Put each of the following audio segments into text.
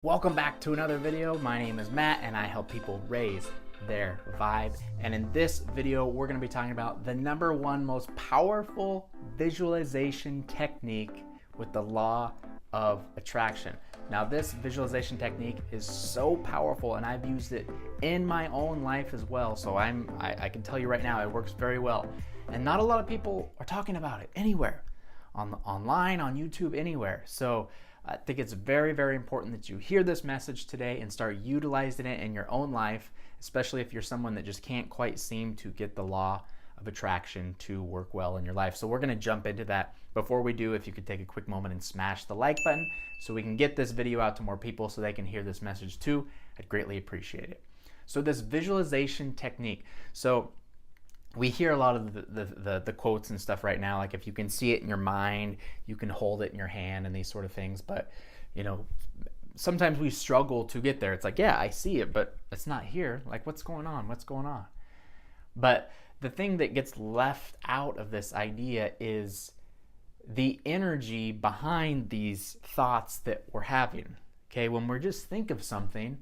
Welcome back to another video. My name is Matt and I help people raise their vibe. And in this video, we're going to be talking about the number one most powerful visualization technique with the law of attraction. Now, this visualization technique is so powerful and I've used it in my own life as well. So I can tell you right now, it works very well. And not a lot of people are talking about it anywhere, online, on YouTube, anywhere. So I think it's very, very important that you hear this message today and start utilizing it in your own life, especially if you're someone that just can't quite seem to get the law of attraction to work well in your life. So we're going to jump into that. Before we do, if you could take a quick moment and smash the like button so we can get this video out to more people so they can hear this message too, I'd greatly appreciate it. So this visualization technique. So we hear a lot of the quotes and stuff right now, like if you can see it in your mind, you can hold it in your hand and these sort of things. But, you know, sometimes we struggle to get there. It's like, yeah, I see it, but it's not here. Like, what's going on? What's going on? But the thing that gets left out of this idea is the energy behind these thoughts that we're having. Okay, when we're just think of something,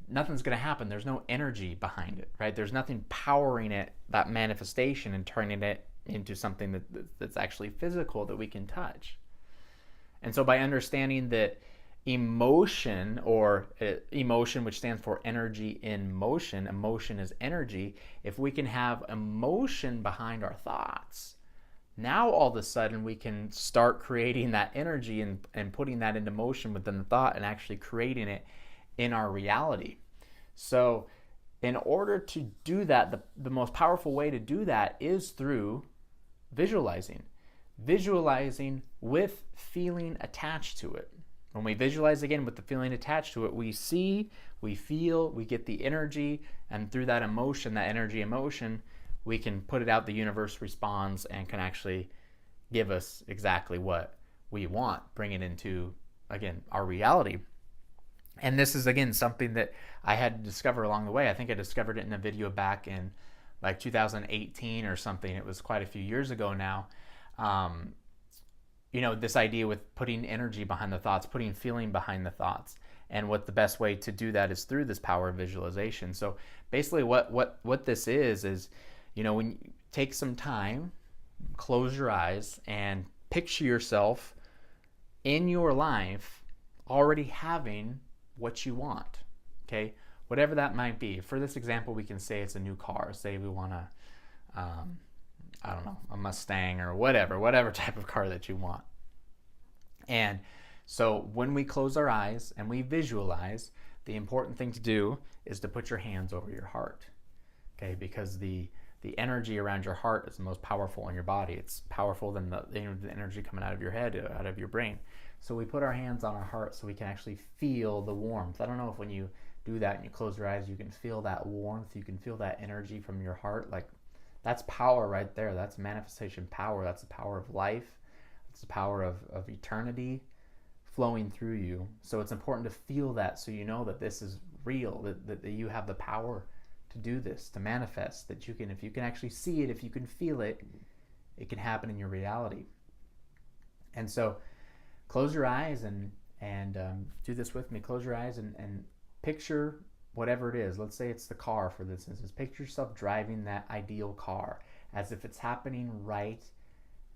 nothing's going to happen. There's no energy behind it, right? There's nothing powering it, that manifestation, and turning it into something that's actually physical that we can touch. And so by understanding that emotion, or emotion, which stands for energy in motion, emotion is energy. If we can have emotion behind our thoughts, now all of a sudden we can start creating that energy and putting that into motion within the thought and actually creating it in our reality. So in order to do that, the most powerful way to do that is through visualizing with feeling attached to it. When we visualize again with the feeling attached to it, we see, we feel, we get the energy, and through that emotion, that energy emotion, we can put it out, the universe responds and can actually give us exactly what we want, bring it into, again, our reality. And this is, again, something that I had to discover along the way. I think I discovered it in a video back in like 2018 or something. It was quite a few years ago now. You know, this idea with putting energy behind the thoughts, putting feeling behind the thoughts. And what the best way to do that is through this power of visualization. So basically what this is, you know, when you take some time, close your eyes and picture yourself in your life already having what you want, okay? Whatever that might be. For this example, we can say it's a new car. Say we want I don't know, a Mustang or whatever type of car that you want. And so when we close our eyes and we visualize, the important thing to do is to put your hands over your heart, okay? Because the energy around your heart is the most powerful in your body. It's powerful than the energy coming out of your head, out of your brain. So we put our hands on our heart so we can actually feel the warmth. I don't know if when you do that and you close your eyes, you can feel that warmth, you can feel that energy from your heart. Like, that's power right there. That's manifestation power. That's the power of life. It's the power of eternity flowing through you. So it's important to feel that so you know that this is real, that you have the power to do this, to manifest, that you can, if you can actually see it, if you can feel it, it can happen in your reality. And so close your eyes and do this with me. Close your eyes and picture whatever it is. Let's say it's the car for this instance. Picture yourself driving that ideal car as if it's happening right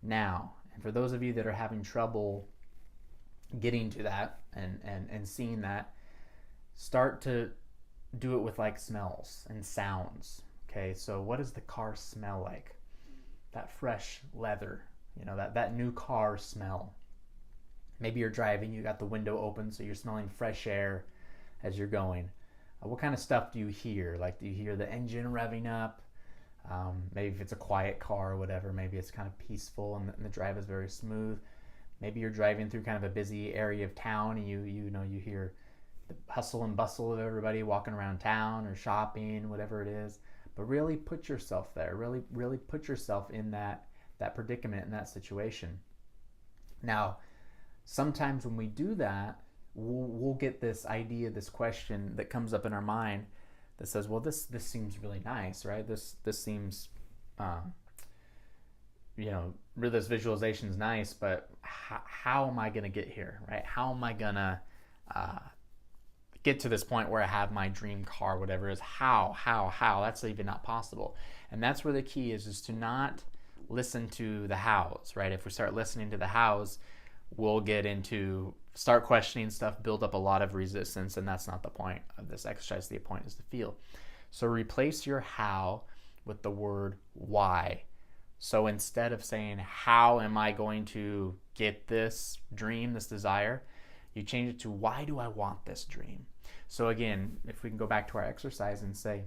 now. And for those of you that are having trouble getting to that and seeing that, start to do it with like smells and sounds. Okay, so what does the car smell like? That fresh leather, you know, that new car smell. Maybe you're driving, you got the window open, so you're smelling fresh air as you're going. What kind of stuff do you hear? Like, do you hear the engine revving up? Maybe if it's a quiet car or whatever, maybe it's kind of peaceful and the drive is very smooth. Maybe you're driving through kind of a busy area of town and you hear the hustle and bustle of everybody walking around town or shopping, whatever it is. But really put yourself there. Really put yourself in that predicament, in that situation. Now, sometimes when we do that, we'll get this idea, this question that comes up in our mind that says, well, this seems really nice, right? This seems, you know, this visualization is nice, but how am I going to get here, right? How am I going to get to this point where I have my dream car, whatever it is. How? That's even not possible. And that's where the key is to not listen to the hows, right? If we start listening to the hows, we'll start questioning stuff, build up a lot of resistance, and that's not the point of this exercise. The point is to feel. So replace your how with the word why. So instead of saying, how am I going to get this dream, this desire, you change it to, why do I want this dream? So again, if we can go back to our exercise and say,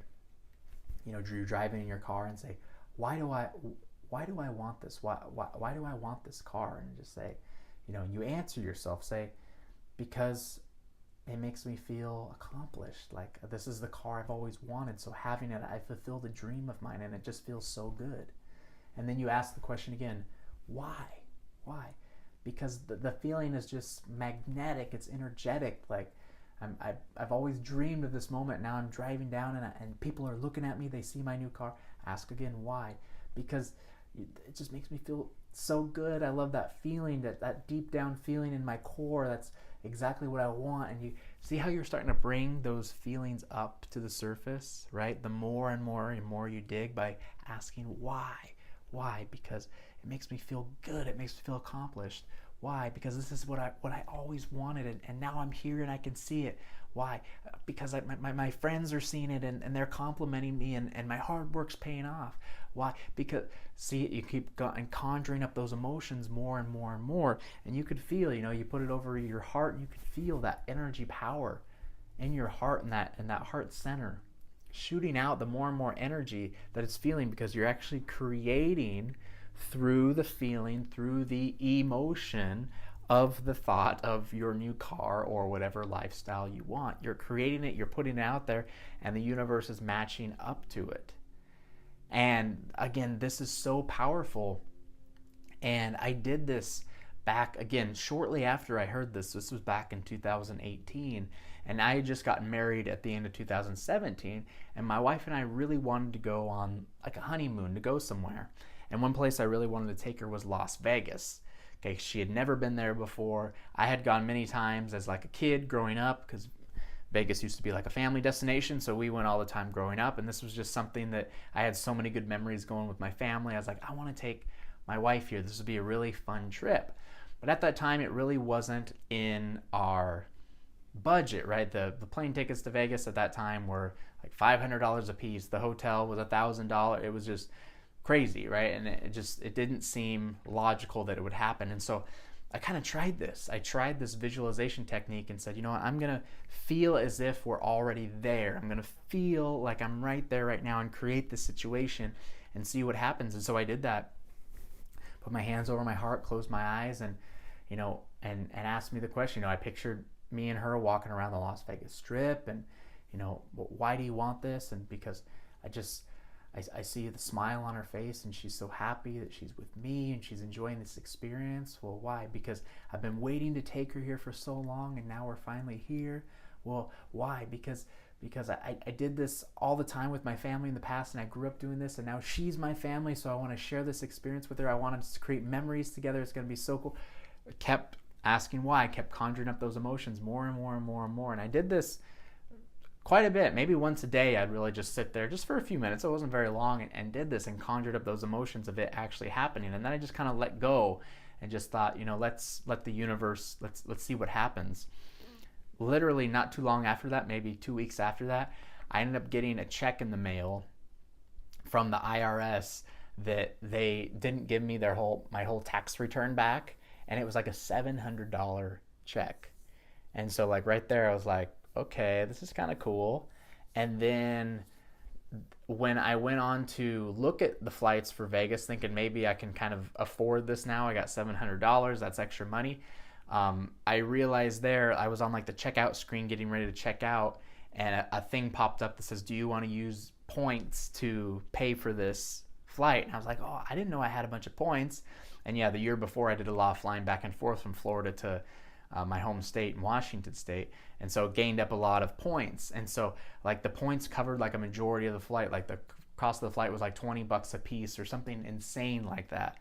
you're driving in your car and say, why do I want this? Why do I want this car? And just say, you answer yourself, say, because it makes me feel accomplished. Like, this is the car I've always wanted. So having it, I fulfilled a dream of mine, and it just feels so good. And then you ask the question again, why? Why? Because the feeling is just magnetic. It's energetic. Like, I've always dreamed of this moment. Now I'm driving down and people are looking at me. They see my new car. Ask again, why? Because it just makes me feel so good. I love that feeling, that deep down feeling in my core. That's exactly what I want. And you see how you're starting to bring those feelings up to the surface, right? The more and more you dig by asking why. Why? Because it makes me feel good. It makes me feel accomplished. Why? Because this is what I always wanted, and now I'm here and I can see it. Why? Because my friends are seeing it and they're complimenting me, and my hard work's paying off. Why? Because, see, you keep conjuring up those emotions more and more, and you could feel, you put it over your heart, and you could feel that energy power in your heart and that heart center, shooting out the more and more energy that it's feeling, because you're actually creating through the feeling, through the emotion of the thought of your new car or whatever lifestyle you want. You're creating it, you're putting it out there, and the universe is matching up to it. And again, this is so powerful. And I did this back, again, shortly after I heard this. This was back in 2018. And I had just gotten married at the end of 2017. And my wife and I really wanted to go on like a honeymoon, to go somewhere. And one place I really wanted to take her was Las Vegas. Okay, she had never been there before. I had gone many times as like a kid growing up, because Vegas used to be like a family destination, so we went all the time growing up, and this was just something that I had so many good memories going with my family. I was like, I want to take my wife here. This would be a really fun trip. But at that time, it really wasn't in our budget, right? The plane tickets to Vegas at that time were like $500 a piece. The hotel was $1,000. It was just crazy, right? And it didn't seem logical that it would happen. And so I kind of tried this. I tried this visualization technique and said, you know what, I'm going to feel as if we're already there. I'm going to feel like I'm right there right now and create this situation and see what happens. And so I did that. Put my hands over my heart, closed my eyes, and and asked me the question. I pictured me and her walking around the Las Vegas Strip, and why do you want this? And because I see the smile on her face, and she's so happy that she's with me and she's enjoying this experience. Well, why? Because I've been waiting to take her here for so long, and now we're finally here. Well, why? Because I did this all the time with my family in the past, and I grew up doing this, and now she's my family, so I want to share this experience with her. I wanted to create memories together. It's going to be so cool. I kept asking why. I kept conjuring up those emotions more and more. And I did this quite a bit. Maybe once a day I'd really just sit there just for a few minutes. It wasn't very long, and did this and conjured up those emotions of it actually happening. And then I just kind of let go and just thought, let's let the universe, let's see what happens. Literally not too long after that, maybe 2 weeks after that, I ended up getting a check in the mail from the IRS that they didn't give me my whole tax return back, and it was like a $700 check. And so like right there I was like, okay, this is kind of cool. And then when I went on to look at the flights for Vegas, thinking maybe I can kind of afford this now, I got $700, that's extra money. I realized there, I was on like the checkout screen getting ready to check out, and a thing popped up that says, do you want to use points to pay for this flight? And I was like, oh, I didn't know I had a bunch of points. And yeah, the year before I did a lot of flying back and forth from Florida to my home state in Washington State, and so gained up a lot of points. And so like the points covered like a majority of the flight. Like the cost of the flight was like $20 a piece or something insane like that.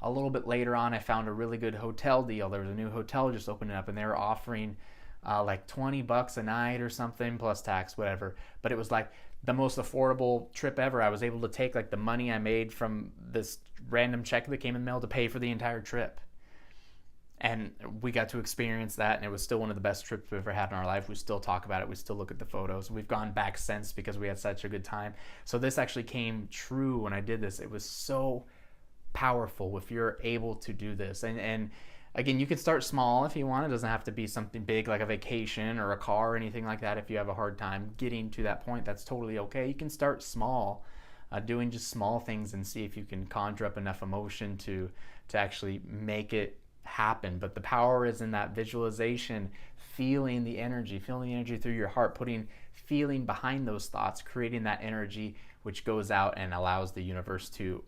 A little bit later on, I found a really good hotel deal. There was a new hotel just opening up, and they were offering like $20 a night or something plus tax, whatever. But it was like the most affordable trip ever. I was able to take like the money I made from this random check that came in the mail to pay for the entire trip. And we got to experience that, and it was still one of the best trips we've ever had in our life. We still talk about it. We still look at the photos. We've gone back since because we had such a good time. So this actually came true when I did this. It was so powerful if you're able to do this. And again, you can start small if you want. It doesn't have to be something big like a vacation or a car or anything like that. If you have a hard time getting to that point, that's totally okay. You can start small, doing just small things, and see if you can conjure up enough emotion to actually make it happen. But the power is in that visualization, feeling the energy through your heart, putting feeling behind those thoughts, creating that energy which goes out and allows the universe to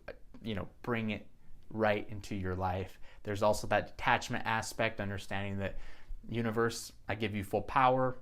bring it right into your life. There's also that detachment aspect, understanding that universe, I give you full power.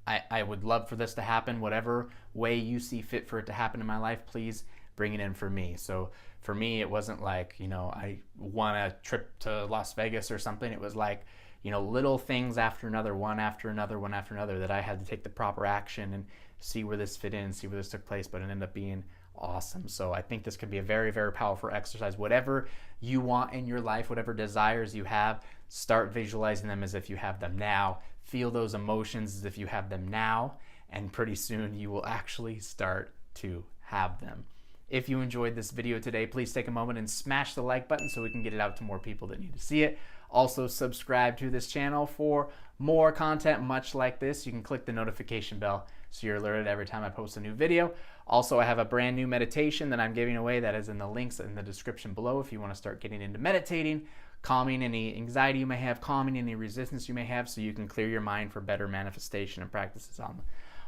I would love for this to happen, whatever way you see fit for it to happen in my life, please bring it in for me. So for me, it wasn't like, I won a trip to Las Vegas or something. It was like, little things after another, one after another, that I had to take the proper action and see where this fit in, see where this took place, but it ended up being awesome. So I think this could be a very, very powerful exercise. Whatever you want in your life, whatever desires you have, start visualizing them as if you have them now. Feel those emotions as if you have them now, and pretty soon you will actually start to have them. If you enjoyed this video today, please take a moment and smash the like button so we can get it out to more people that need to see it. Also, subscribe to this channel for more content much like this. You can click the notification bell so you're alerted every time I post a new video. Also, I have a brand new meditation that I'm giving away that is in the links in the description below if you want to start getting into meditating, calming any anxiety you may have, calming any resistance you may have, so you can clear your mind for better manifestation and practices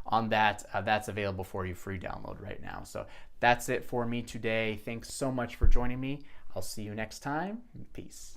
on that. That's available for you, free download right now. So that's it for me today. Thanks so much for joining me. I'll see you next time. Peace.